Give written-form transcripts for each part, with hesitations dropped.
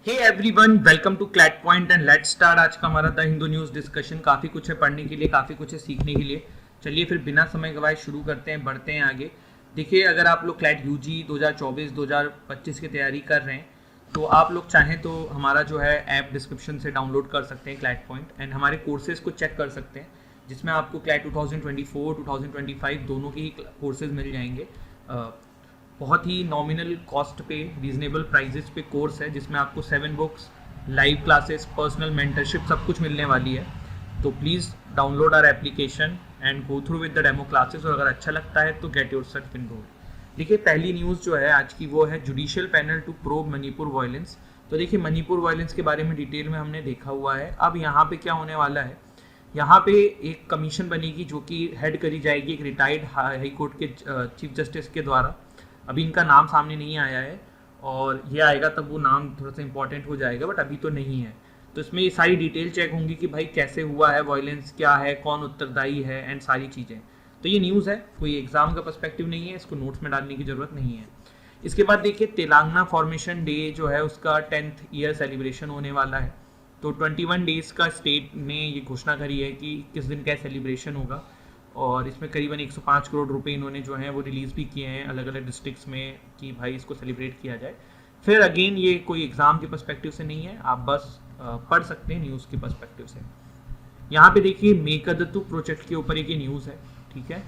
Hey everyone, welcome to CLAT point and let's start. आज का हमारा द हिंदू न्यूज़ डिस्कशन। काफ़ी कुछ है पढ़ने के लिए, काफ़ी कुछ है सीखने के लिए। चलिए फिर बिना समय गवाए शुरू करते हैं, बढ़ते हैं आगे। देखिए, अगर आप लोग क्लैट यूजी 2024-2025 की तैयारी कर रहे हैं तो आप लोग चाहें तो हमारा जो है ऐप डिस्क्रिप्शन से डाउनलोड कर सकते हैं क्लैट पॉइंट, एंड हमारे कोर्सेज़ को चेक कर सकते हैं जिसमें आपको क्लैट 2024-2025 दोनों के ही कोर्सेज मिल जाएंगे। बहुत ही नॉमिनल कॉस्ट पे, रीजनेबल प्राइजेस पे कोर्स है जिसमें आपको 7 books, live classes, personal mentorship सब कुछ मिलने वाली है। तो please download our application and go through with the demo classes, और अगर अच्छा लगता है तो गेट योरसेल्फ इनरोल्ड। देखिए, पहली न्यूज़ जो है आज की वो है judicial panel to probe Manipur violence. तो देखिए, मणिपुर वायलेंस के बारे में डिटेल में हमने देखा हुआ है। अब यहाँ पे क्या होने वाला है, यहाँ पे एक कमीशन बनेगी जो कि हेड करी जाएगी एक रिटायर्ड हाई कोर्ट के चीफ जस्टिस के द्वारा। अभी इनका नाम सामने नहीं आया है, और ये आएगा तब वो नाम थोड़ा सा इंपॉर्टेंट हो जाएगा, बट अभी तो नहीं है। तो इसमें ये सारी डिटेल चेक होंगी कि भाई कैसे हुआ है, वायलेंस क्या है, कौन उत्तरदायी है, एंड सारी चीज़ें। तो ये न्यूज़ है, कोई एग्जाम का पर्सपेक्टिव नहीं है, इसको नोट्स में डालने की जरूरत नहीं है। इसके बाद देखिए, तेलंगाना फॉर्मेशन डे जो है उसका 10th ईयर सेलिब्रेशन होने वाला है। तो 21 डेज का स्टेट ने ये घोषणा करी है कि किस दिन क्या सेलिब्रेशन होगा, और इसमें करीबन 105 करोड़ रुपए इन्होंने जो है वो रिलीज़ भी किए हैं अलग अलग डिस्ट्रिक्ट्स में कि भाई इसको सेलिब्रेट किया जाए। फिर अगेन ये कोई एग्ज़ाम के पर्सपेक्टिव से नहीं है, आप बस पढ़ सकते हैं न्यूज़ के पर्सपेक्टिव से। यहाँ पे देखिए, मेकादत्तु प्रोजेक्ट के ऊपर एक ये न्यूज़ है, ठीक है।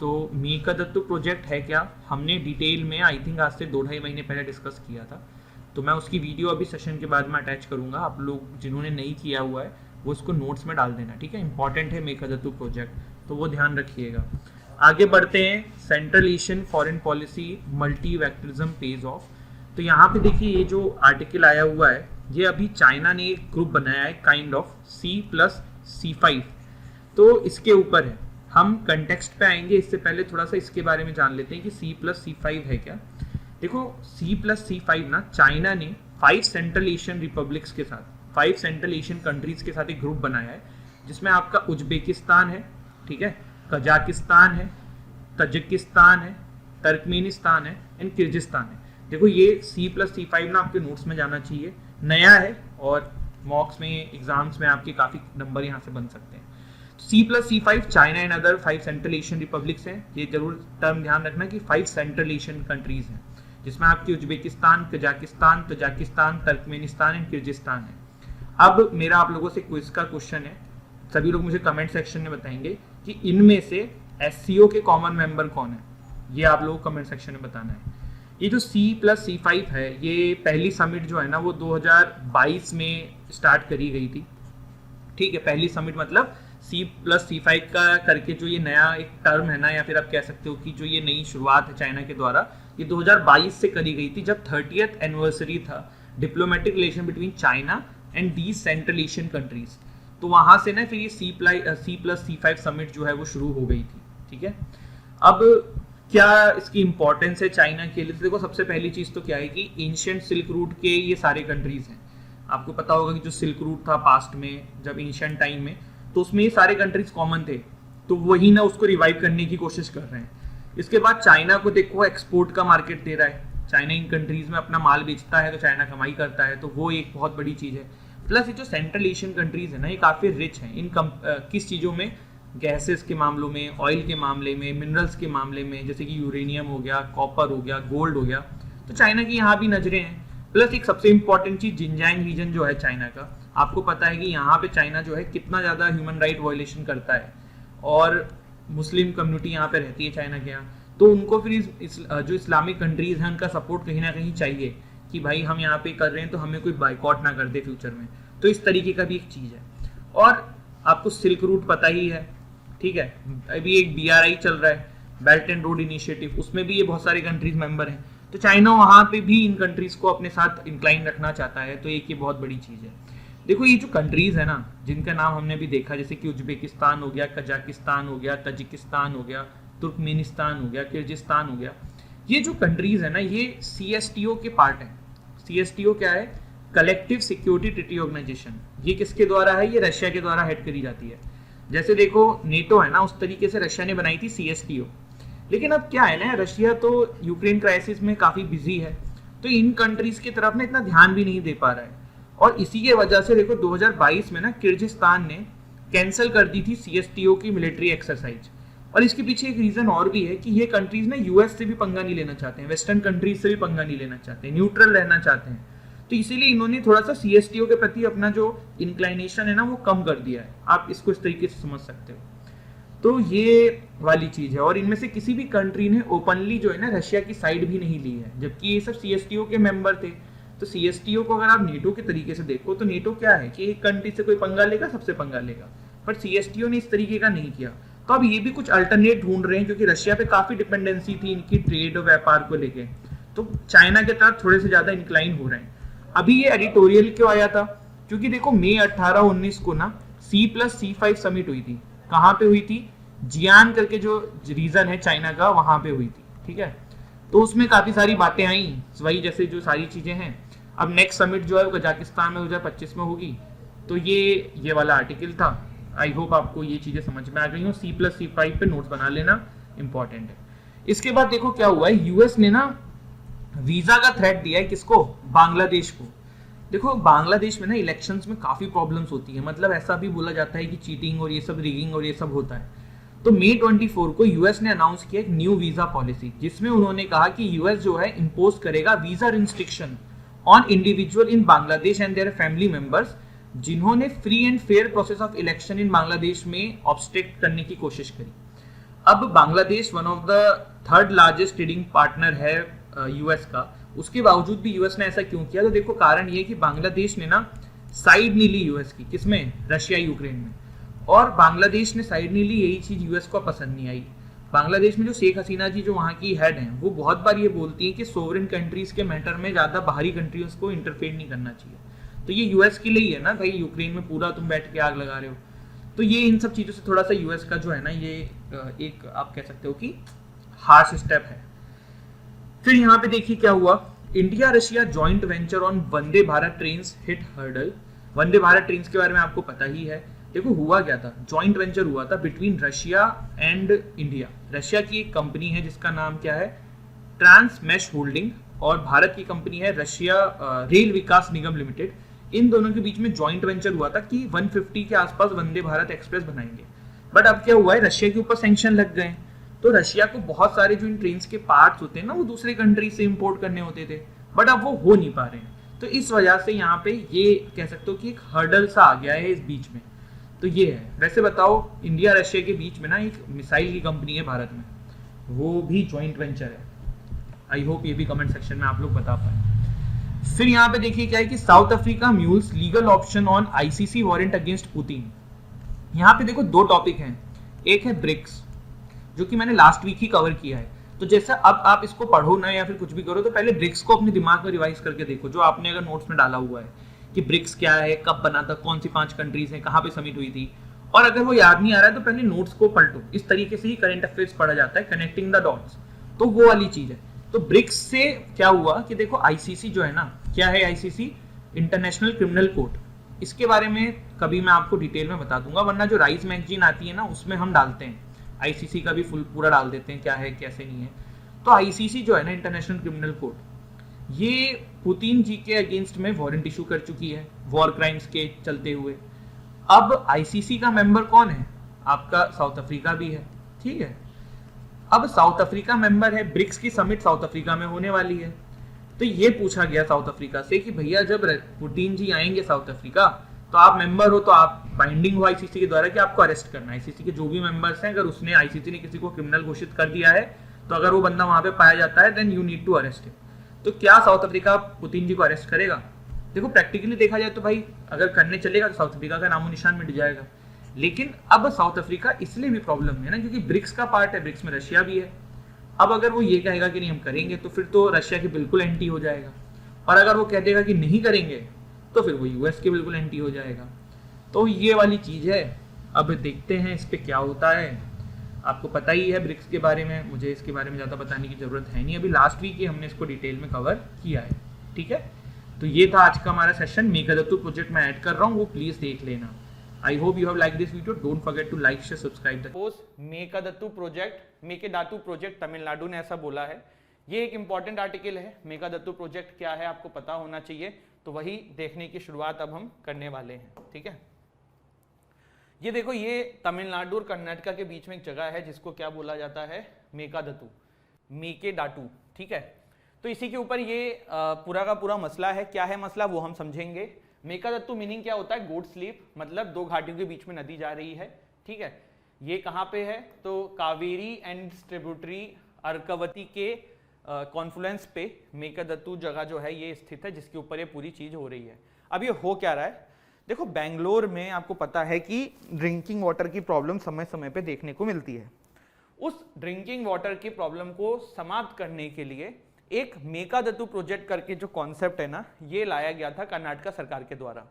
तो मेकादत्तु प्रोजेक्ट है क्या, हमने डिटेल में आई थिंक आज से 2-2.5 महीने पहले डिस्कस किया था। तो मैं उसकी वीडियो अभी सेशन के बाद में अटैच करूँगा, आप लोग जिन्होंने नहीं किया हुआ है वो इसको नोट्स में डाल देना, ठीक है। इंपॉर्टेंट है मेकादत्तु प्रोजेक्ट, तो वो ध्यान रखिएगा। आगे बढ़ते हैं, central Asian foreign policy multivectorism page of. तो यहाँ पे देखिए, ये जो आर्टिकल आया हुआ है ये अभी चाइना ने एक ग्रुप बनाया है काइंड ऑफ C+C5, तो इसके ऊपर है। हम कंटेक्स्ट पे आएंगे, इससे पहले थोड़ा सा इसके बारे में जान लेते हैं कि C+C5 है क्या। देखो, C+C5 ना, चाइना ने 5 सेंट्रल एशियन रिपब्लिक्स के साथ, 5 सेंट्रल एशियन कंट्रीज के साथ एक ग्रुप बनाया है जिसमें आपका उज्बेकिस्तान है, ठीक है, कजाकिस्तान है, तजिकिस्तान है, तुर्कमेनिस्तान है, एंड किर्गिस्तान है। देखो, ये C+C5 ना आपके नोट्स में जाना चाहिए, नया है और मॉक्स में, एग्जाम्स में आपके काफ़ी नंबर यहाँ से बन सकते हैं। C+C5 China and other 5 central Asian republics हैं। ये जरूर टर्म ध्यान रखना कि 5 सेंट्रल एशियन कंट्रीज हैं जिसमें आपकी Uzbekistan, Kazakhstan, Tajikistan, Turkmenistan and Kyrgyzstan है। अब मेरा आप लोगों से क्विज का क्वेश्चन है, सभी लोग मुझे कमेंट सेक्शन में बताएंगे कि इनमें से SCO के कॉमन मेंबर कौन है, ये आप लोगों को कमेंट सेक्शन में बताना है। ये जो C+C5 है, ये पहली समिट जो है ना वो 2022 में स्टार्ट करी गई थी, ठीक है। पहली समिट मतलब C+C5 का करके जो ये नया एक टर्म है ना, या फिर आप कह सकते हो कि जो ये नई शुरुआत है चाइना के द्वारा, ये 2022 से करी गई थी जब 30th एनिवर्सरी था diplomatic relation between China and these central Asian countries. तो वहां से ना फिर ये C+C5 समिट जो है वो शुरू हो गई थी, ठीक है। अब क्या इसकी इंपॉर्टेंस है चाइना के लिए, तो देखो, सबसे पहली चीज तो क्या है कि एंशिएंट सिल्क रूट के ये सारे कंट्रीज हैं। आपको पता होगा कि जो सिल्क रूट था पास्ट में, जब एंशिएंट टाइम में, तो उसमें ये सारे कंट्रीज कॉमन थे, तो वही ना उसको रिवाइव करने की कोशिश कर रहे हैं। इसके बाद चाइना को देखो, एक्सपोर्ट का मार्केट दे रहा है, चाइना इन कंट्रीज में अपना माल बेचता है तो चाइना कमाई करता है, तो वो एक बहुत बड़ी चीज़ है। प्लस ये जो सेंट्रल एशियन कंट्रीज है ना, ये काफ़ी रिच हैं इन किस चीज़ों में, गैसेस के मामलों में, ऑयल के मामले में, मिनरल्स के मामले में, जैसे कि यूरेनियम हो गया, कॉपर हो गया, गोल्ड हो गया, तो चाइना की यहाँ भी नजरें हैं। प्लस एक सबसे इंपॉर्टेंट चीज़, जिनजियांग रीजन जो है चाइना का, आपको पता है कि यहाँ पे चाइना जो है कितना ज़्यादा ह्यूमन राइट वायलेशन करता है, और मुस्लिम कम्युनिटी यहाँ पे रहती है चाइना के यहाँ, तो उनको फिर जो इस्लामिक कंट्रीज हैं उनका सपोर्ट कहीं ना कहीं चाहिए कि भाई हम यहाँ पे कर रहे हैं तो हमें कोई बाइकआउट ना कर दे फ्यूचर में। तो इस तरीके का भी एक चीज़ है। और आपको सिल्क रूट पता ही है, ठीक है, अभी एक BRI चल रहा है, बेल्ट एंड रोड इनिशिएटिव, उसमें भी ये बहुत सारे कंट्रीज मेंबर हैं, तो चाइना वहाँ पे भी इन कंट्रीज को अपने साथ इंक्लाइन रखना चाहता है, तो एक ये बहुत बड़ी चीज़ है। देखो, ये जो कंट्रीज है ना जिनका नाम हमने भी देखा, जैसे कि उज्बेकिस्तान हो गया, कजाकिस्तान हो गया, तजिकिस्तान हो गया, तुर्कमेनिस्तान हो गया, किर्गिस्तान हो गया, ये जो कंट्रीज है ना ये CSTO के पार्ट है। CSTO क्या है, कलेक्टिव सिक्योरिटी ट्रीटी ऑर्गेनाइजेशन। ये किसके द्वारा है, ये रशिया के द्वारा हेड करी जाती है। जैसे देखो नेटो है ना, उस तरीके से रशिया ने बनाई थी CSTO। लेकिन अब क्या है ना, रशिया तो यूक्रेन क्राइसिस में काफ़ी बिजी है, तो इन कंट्रीज की तरफ ना इतना ध्यान भी नहीं दे पा रहा है। और इसी के वजह से देखो 2022 में ना किर्गिस्तान ने कैंसिल कर दी थी CSTO की मिलिट्री एक्सरसाइज। और इसके पीछे एक रीजन और भी है कि ये कंट्रीज ना यूएस से भी पंगा नहीं लेना चाहते हैं, वेस्टर्न कंट्रीज से भी पंगा नहीं लेना चाहते हैं, न्यूट्रल रहना चाहते हैं। तो इसीलिए इन्होंने थोड़ा सा CSTO के प्रति अपना जो इंक्लाइनेशन है ना वो कम कर दिया है। आप इसको इस तरीके से समझ सकते हो। तो ये वाली चीज है। और इनमें से किसी भी कंट्री ने ओपनली जो है ना रशिया की साइड भी नहीं ली है, जबकि ये सब CSTO के मेंबर थे। तो CSTO को अगर आप नेटो के तरीके से देखो तो नेटो क्या है कि एक कंट्री से कोई पंगा लेगा, सबसे पंगा लेगा, पर CSTO ने इस तरीके का नहीं किया। तो अब ये भी कुछ अल्टरनेट ढूंढ रहे हैं, क्योंकि रशिया पे काफी डिपेंडेंसी थी इनकी ट्रेड और व्यापार को लेके, तो चाइना के तरफ थोड़े से ज्यादा इंक्लाइन हो रहे हैं। अभी ये एडिटोरियल क्यों आया था, क्योंकि देखो मई 18-19 को ना C+C5 समिट हुई थी। कहाँ पे हुई थी? जियान करके जो रीजन है चाइना का, वहां पे हुई थी। ठीक है, तो उसमें काफी सारी बातें आई, वही जैसे जो सारी चीजें हैं। अब नेक्स्ट समिट जो है वो कजाकिस्तान में 2025 में होगी। तो ये वाला आर्टिकल था। आई होप आपको ये चीजें समझ में आ गई हो। C+C5 पे नोट्स बना लेना, इंपॉर्टेंट है। इसके बाद देखो क्या हुआ है, यूएस ने ना वीजा का थ्रेट दिया है किसको? बांग्लादेश को। देखो बांग्लादेश में ना इलेक्शंस में काफी प्रॉब्लम्स होती है, मतलब ऐसा भी बोला जाता है कि चीटिंग और ये सब, रिगिंग और ये सब होता है। तो मई 24 को यूएस ने अनाउंस किया एक न्यू वीजा पॉलिसी, जिसमें उन्होंने कहा कि यूएस जो है इंपोज करेगा visa restriction on individual in Bangladesh and their family members जिन्होंने free and fair process of election in Bangladesh में ऑब्स्ट्रक्ट करने की कोशिश करी। अब Bangladesh one of the third largest trading partner है यूएस का, उसके बावजूद भी यूएस ने ऐसा क्यों किया? तो देखो कारण ये कि बांग्लादेश ने ना साइड नहीं ली यूएस की। किसमें? रशिया यूक्रेन में। और बांग्लादेश ने साइड नहीं ली, यही चीज यूएस को पसंद नहीं आई। बांग्लादेश में जो शेख हसीना जी जो वहाँ की हेड हैं, वो बहुत बार ये बोलती हैं कि सोवरेन कंट्रीज के मैटर में ज्यादा बाहरी कंट्रीज को इंटरफेयर नहीं करना चाहिए। तो ये यूएस के लिए ही है ना भाई, यूक्रेन में पूरा तुम बैठ के आग लगा रहे हो। तो ये इन सब चीजों से थोड़ा सा यूएस का जो है ना ये एक आप कह सकते हो कि हार्श स्टेप है। फिर यहाँ पे देखिए क्या हुआ, India Russia joint venture on Vande Bharat trains hit hurdle. Vande Bharat trains के बारे में आपको पता ही है। देखो हुआ क्या था, जॉइंट वेंचर हुआ था between Russia and India. Russia की एक कंपनी है जिसका नाम क्या है? ट्रांसमेश होल्डिंग, और भारत की कंपनी है रशिया रेल विकास निगम लिमिटेड। इन दोनों के बीच में जॉइंट वेंचर हुआ था कि 150 के आसपास वंदे भारत एक्सप्रेस बनाएंगे। बट अब क्या हुआ है, रशिया के ऊपर सैंक्शन लग गए। तो रशिया को बहुत सारे जो इन ट्रेन के पार्ट्स होते हैं ना, वो दूसरे कंट्री से इंपोर्ट करने होते थे, बट अब वो हो नहीं पा रहे हैं। तो इस वजह से यहाँ पे ये कह सकते हो कि एक हर्डल सा आ गया है इस बीच में। तो ये है। वैसे बताओ, इंडिया रशिया के बीच में ना एक मिसाइल की कंपनी है भारत में, वो भी जॉइंट वेंचर है। आई होप ये भी कमेंट सेक्शन में आप लोग बता पाए। फिर यहाँ पे देखिए क्या है कि south Africa mules legal option on ICC warrant against Putin. यहाँ पे देखो दो टॉपिक हैं, एक है ब्रिक्स जो कि मैंने लास्ट वीक ही कवर किया है। तो जैसे अब आप इसको पढ़ो ना या फिर कुछ भी करो तो पहले ब्रिक्स को अपने दिमाग में रिवाइज करके देखो, जो आपने अगर नोट्स में डाला हुआ है कि ब्रिक्स क्या है, कब बना था, कौन सी 5 कंट्रीज हैं, कहाँ पे समिट हुई थी। और अगर वो याद नहीं आ रहा है तो पहले नोट्स को पलटो। इस तरीके से ही करंट अफेयर्स पढ़ा जाता है, कनेक्टिंग द डॉट्स। तो वो वाली चीज है। तो ब्रिक्स से क्या हुआ कि देखो आईसीसी जो है ना, क्या है आईसीसी? International criminal court. इसके बारे में कभी मैं आपको डिटेल में बता दूंगा, वरना जो राइज मैगजीन आती है ना उसमें हम डालते हैं आईसीसी का भी फुल पूरा डाल देते हैं, क्या है कैसे नहीं है। तो आईसीसी जो है ना, इंटरनेशनल क्रिमिनल कोर्ट, ये पुतिन जी के अगेंस्ट में वारंट इशू कर चुकी है वॉर क्राइम्स के चलते हुए। अब आईसीसी का मेंबर कौन है? आपका साउथ अफ्रीका भी है। ठीक है, अब साउथ अफ्रीका मेंबर है, ब्रिक्स की समिट साउथ अफ्रीका में होने वाली है। तो ये पूछा गया साउथ अफ्रीका से कि भैया जब पुतिन जी आएंगे साउथ अफ्रीका तो आप मेंबर हो, तो आप बाइंडिंग हो आईसीसी के द्वारा कि आपको अरेस्ट करना है। आईसीसी के जो भी मेंबर्स हैं, अगर उसने आईसीसी ने किसी को क्रिमिनल घोषित कर दिया है तो अगर वो बंदा वहां पे पाया जाता है then you need to arrest him. तो क्या साउथ अफ्रीका पुतिन जी को अरेस्ट करेगा? देखो प्रैक्टिकली देखा जाए तो भाई अगर करने चलेगा तो साउथ अफ्रीका का नामो निशान मिट जाएगा। लेकिन अब साउथ अफ्रीका इसलिए भी प्रॉब्लम है ना क्योंकि ब्रिक्स का पार्ट है, ब्रिक्स में रशिया भी है। अब अगर वो ये कहेगा कि नहीं हम करेंगे तो फिर तो रशिया के बिल्कुल एंटी हो जाएगा, और अगर वो कह देगा कि नहीं करेंगे तो फिर वो यूएस के बिल्कुल एंटी हो जाएगा। तो ये वाली चीज है। अब देखते हैं इस पे क्या होता है। आपको पता ही है ब्रिक्स के बारे में, मुझे इसके बारे में ज़्यादा बताने की ज़रूरत है नहीं, अभी लास्ट वीक ही हमने इसको डिटेल में कवर किया है। ठीक है, तो ये था आज का हमारा सेशन। मेघदत्तू प्रोजेक्ट में ऐड कर रहा हूँ, वो प्लीज़ देख लेना। I hope you have like this video. Don't forget to like share subscribe the post. Mekedatu project, Mekedatu project Tamil Nadu ने ऐसा बोला है ये एक इंपॉर्टेंट आर्टिकल है, मेघादत्तु प्रोजेक्ट क्या है आपको पता होना चाहिए, तो वही देखने की शुरुआत अब हम करने वाले हैं। ठीक है, ये देखो, ये तमिलनाडु और कर्नाटका के बीच में एक जगह है जिसको क्या बोला जाता है, मेकादतु, मेकेदाटू। ठीक है, तो इसी के ऊपर ये पूरा का पूरा मसला है। क्या है मसला वो हम समझेंगे। मेकादत्तु मीनिंग क्या होता है, गोट स्लीप, मतलब दो घाटियों के बीच में नदी जा रही है। ठीक है, ये कहाँ पे है, तो कावेरी एंड ट्रिब्यूटरी अर्कवती के कॉन्फ्लुएंस पे मेकादत्तु जगह जो है ये स्थित है, जिसके ऊपर ये पूरी चीज हो रही है। अब ये हो क्या रहा है, देखो बेंगलोर में आपको पता है कि ड्रिंकिंग वाटर की प्रॉब्लम समय समय पे देखने को मिलती है। उस ड्रिंकिंग वाटर की प्रॉब्लम को समाप्त करने के लिए एक मेकादत्तु प्रोजेक्ट करके जो कॉन्सेप्ट है ना, ये लाया गया था कर्नाटक सरकार के द्वारा।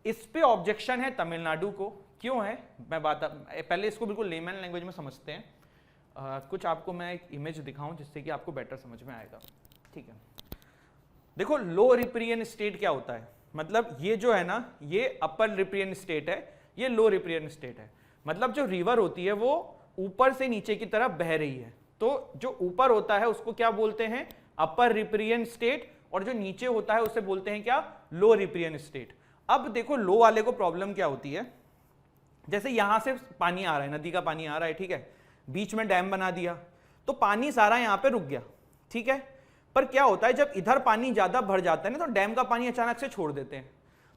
इस पे ऑब्जेक्शन है तमिलनाडु को। क्यों है, मैं पहले इसको बिल्कुल लेमन लैंग्वेज में समझते हैं। कुछ आपको मैं एक इमेज दिखाऊं जिससे कि आपको बेटर समझ में आएगा। ठीक है, देखो लो रिप्रियन स्टेट क्या होता है, मतलब ये जो है ना, ये अपर रिप्रियन स्टेट है, ये लो रिप्रियन स्टेट है। मतलब जो रिवर होती है वो ऊपर से नीचे की तरफ बह रही है, तो जो ऊपर होता है उसको क्या बोलते हैं, अपर रिप्रियन स्टेट, और जो नीचे होता है उसे बोलते हैं क्या, लो रिप्रियन स्टेट। अब देखो लो वाले को प्रॉब्लम क्या होती है, जैसे यहां से पानी आ रहा है, नदी का पानी आ रहा है, ठीक है, बीच में डैम बना दिया तो पानी सारा यहां पे रुक गया। ठीक है, पर क्या होता है जब इधर पानी ज्यादा भर जाता है ना, तो डैम का पानी अचानक से छोड़ देते हैं।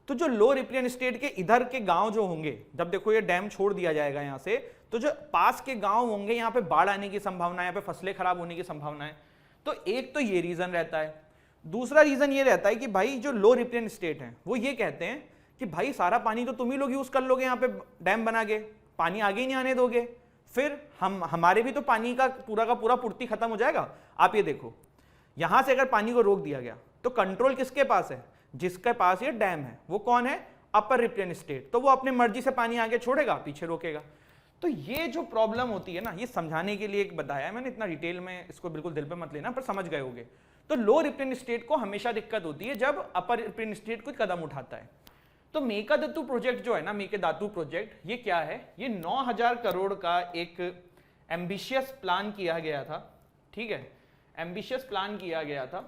तो जो लो रिप्रियन स्टेट के इधर के गांव जो होंगे, जब देखो ये डैम छोड़ दिया जाएगा यहां से, तो जो पास के गांव होंगे यहाँ पे बाढ़ आने की संभावना है, यहाँ पे फसलें खराब होने की संभावना है। तो एक तो ये रीजन रहता है। दूसरा रीजन ये रहता है कि भाई जो लो रिप्रियन स्टेट है वो ये कहते हैं कि भाई सारा पानी तो तुम ही लोग यूज कर लोगे, यहाँ पे डैम बना के पानी आगे ही नहीं आने दोगे, फिर हमारे भी तो पानी का पूरा पूर्ति खत्म हो जाएगा। आप ये देखो, यहां से अगर पानी को रोक दिया गया तो कंट्रोल किसके पास है, जिसके पास ये डैम है वो कौन है, अपर रिप्रियन स्टेट। तो वो अपनी मर्जी से पानी आगे छोड़ेगा, पीछे रोकेगा। तो ये जो प्रॉब्लम होती है ना, ये समझाने के लिए एक बताया है मैंने, इतना डिटेल में इसको बिल्कुल दिल पे मत लेना, पर समझ गए होगे। तो लो रिप्रियन स्टेट को हमेशा दिक्कत होती है जब अपर रिप्रियन स्टेट कोई कदम उठाता है। तो मेकादत्तु प्रोजेक्ट जो है ना, मेकेदातु प्रोजेक्ट, ये क्या है, ये 9000 करोड़ का एक एम्बिशियस प्लान किया गया था। ठीक है, एम्बिशियस प्लान किया गया था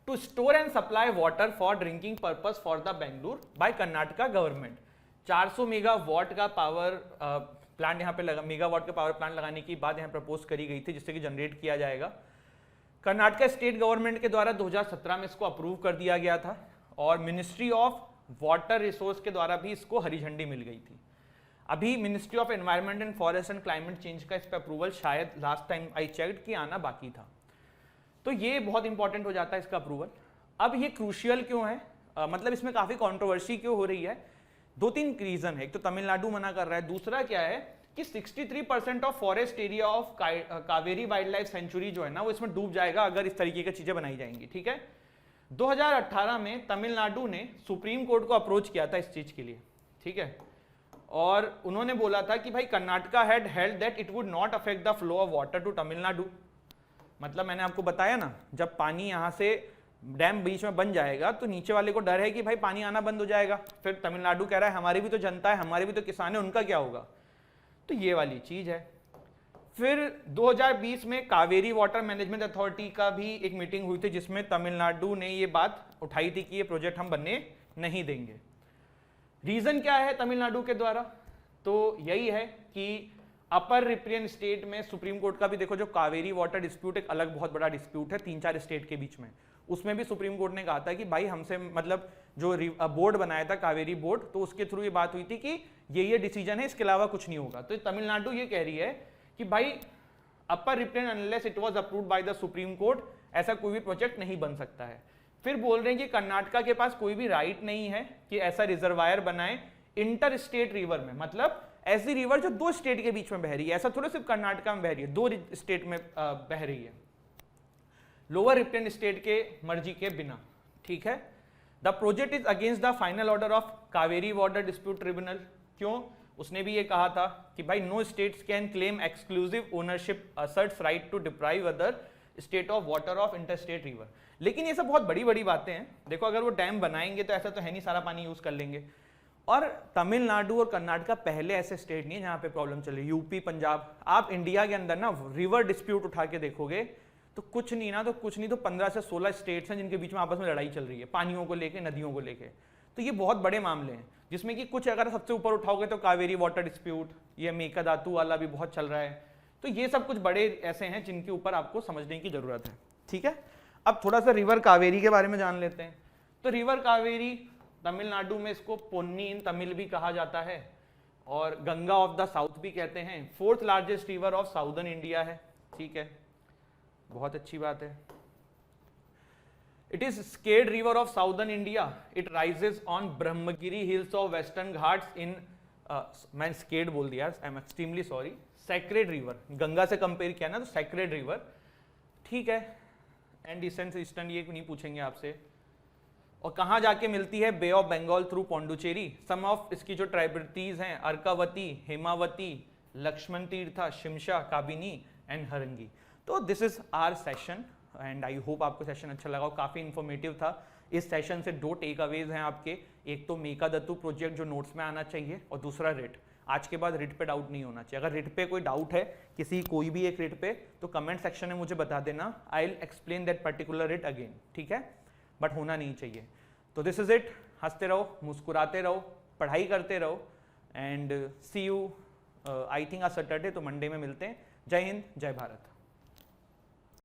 to store and supply water for drinking purpose for the Bengaluru by Karnataka government. 400 megawatt का पावर प्लांट यहाँ पे लगा, मेगावाट का पावर प्लांट लगाने की बात यहाँ प्रपोज करी गई थी, जिससे कि जनरेट किया जाएगा। कर्नाटका स्टेट गवर्नमेंट के द्वारा 2017 में इसको अप्रूव कर दिया गया था, और मिनिस्ट्री ऑफ वाटर रिसोर्स के द्वारा भी इसको हरी झंडी मिल गई थी। अभी ministry of environment and forest and climate change का इस पर अप्रूवल शायद लास्ट टाइम आई चेक्ड कि आना बाकी था। तो ये बहुत इंपॉर्टेंट हो जाता है इसका अप्रूवल। अब ये क्रूशियल क्यों है, मतलब इसमें काफी कंट्रोवर्सी क्यों हो रही है, 2-3 रीजन है। एक तो तमिलनाडु मना कर रहा है, दूसरा क्या है कि 63% of forest area of Kaveri wild life sanctuary जो है ना, वो इसमें डूब जाएगा अगर इस तरीके की चीजें बनाई जाएंगी। ठीक है, 2018 में तमिलनाडु ने सुप्रीम कोर्ट को अप्रोच किया था इस चीज के लिए। ठीक है, और उन्होंने बोला था कि भाई Karnataka had held that it would not affect the flow of water to Tamil Nadu. मतलब मैंने आपको बताया ना, जब पानी यहां से डैम बीच में बन जाएगा तो नीचे वाले को डर है कि भाई पानी आना बंद हो जाएगा, फिर तमिलनाडु कह रहा है हमारी भी तो जनता है, हमारे भी तो किसान है, उनका क्या होगा। तो ये वाली चीज है। फिर 2020 में कावेरी वाटर मैनेजमेंट अथॉरिटी का भी एक मीटिंग हुई थी, जिसमें तमिलनाडु ने ये बात उठाई थी कि ये प्रोजेक्ट हम बनने नहीं देंगे। रीजन क्या है तमिलनाडु के द्वारा, तो यही है कि अपर रिप्रियन स्टेट में सुप्रीम कोर्ट का भी देखो, जो कावेरी वाटर डिस्प्यूट एक अलग बहुत बड़ा डिस्प्यूट है 3-4 स्टेट के बीच में, उसमें भी सुप्रीम कोर्ट ने कहा था कि भाई हमसे, मतलब जो बोर्ड बनाया था कावेरी बोर्ड, तो उसके थ्रू ये बात हुई थी कि ये डिसीजन है, इसके अलावा कुछ नहीं होगा। तो तमिलनाडु ये कह रही है कि भाई upper riparian unless it was approved by the supreme court, ऐसा कोई भी प्रोजेक्ट नहीं बन सकता है। फिर बोल रहे हैं कि कर्नाटका के पास कोई भी राइट नहीं है कि ऐसा रिजर्वायर बनाए इंटर स्टेट रिवर में, मतलब ऐसी रिवर जो 2 स्टेट के बीच में बह रही है, ऐसा थोड़ा सिर्फ कर्नाटका में बह रही है, 2 स्टेट में बह रही है, लोअर रिप्रियन स्टेट के मर्जी के बिना। ठीक है, the project is against the final order of Kaveri water dispute tribunal. क्यों, उसने भी ये कहा था कि भाई no states can claim exclusive ownership asserts right to deprive other state of water of interstate river. लेकिन ये सब बहुत बड़ी बड़ी बातें हैं। देखो अगर वो डैम बनाएंगे तो ऐसा तो है नहीं सारा पानी यूज कर लेंगे। और तमिलनाडु और कर्नाटका पहले ऐसे स्टेट नहीं है जहां पे प्रॉब्लम चल रही। यूपी, पंजाब, आप इंडिया के अंदर ना रिवर डिस्प्यूट उठा के देखोगे तो कुछ नहीं ना, तो कुछ नहीं तो 15 से 16 स्टेट्स हैं जिनके बीच में आपस में लड़ाई चल रही है पानियों को लेके, नदियों को लेके। तो ये बहुत बड़े मामले हैं, जिसमें कि कुछ अगर सबसे ऊपर उठाओगे तो कावेरी वाटर डिस्प्यूट, ये मेकादातु वाला भी बहुत चल रहा है। तो ये सब कुछ बड़े ऐसे हैं जिनके ऊपर आपको समझने की जरूरत है, ठीक है। अब थोड़ा सा रिवर कावेरी के बारे में जान लेते हैं। तो रिवर कावेरी तमिलनाडु में इसको पोन्नी इन तमिल भी कहा जाता है, और गंगा ऑफ द साउथ भी कहते हैं। 4th largest river of southern India है, ठीक है, बहुत अच्छी बात है। It is scared river of southern India, it rises on Brahmagiri hills of Western Ghats in, मैं स्केड बोल दिया, I am extremely sorry, sacred river, Ganga से कंपेयर किया ना तो सैक्रेड रिवर, ठीक है। एंड ईस्टर्न से ईस्टर्न ये नहीं पूछेंगे आपसे। और कहाँ जाके मिलती है, Bay of Bengal through Pondicherry. Some of इसकी जो ट्राइब्यूटीज हैं, अर्कावती, हेमावती, लक्ष्मण तीर्था, शिमशा, काबिनी एंड हरंगी। तो this is our session and I hope आपको सेशन अच्छा लगा, काफी इंफॉर्मेटिव था। इस सेशन से 2 टेक अवेज हैं आपके, एक तो मेकादत्तु प्रोजेक्ट जो नोट्स में आना चाहिए, और दूसरा रिट। आज के बाद रिट पे डाउट नहीं होना चाहिए। अगर रिट पे कोई डाउट है, किसी कोई भी एक रिट पे, तो कमेंट सेक्शन में मुझे बता देना, I will explain that particular writ again, ठीक है, बट होना नहीं चाहिए। तो दिस इज इट, हंसते रहो, मुस्कुराते रहो, पढ़ाई करते रहो, and see you I think आज सैटरडे, तो मंडे में मिलते हैं। जय हिंद, जय भारत।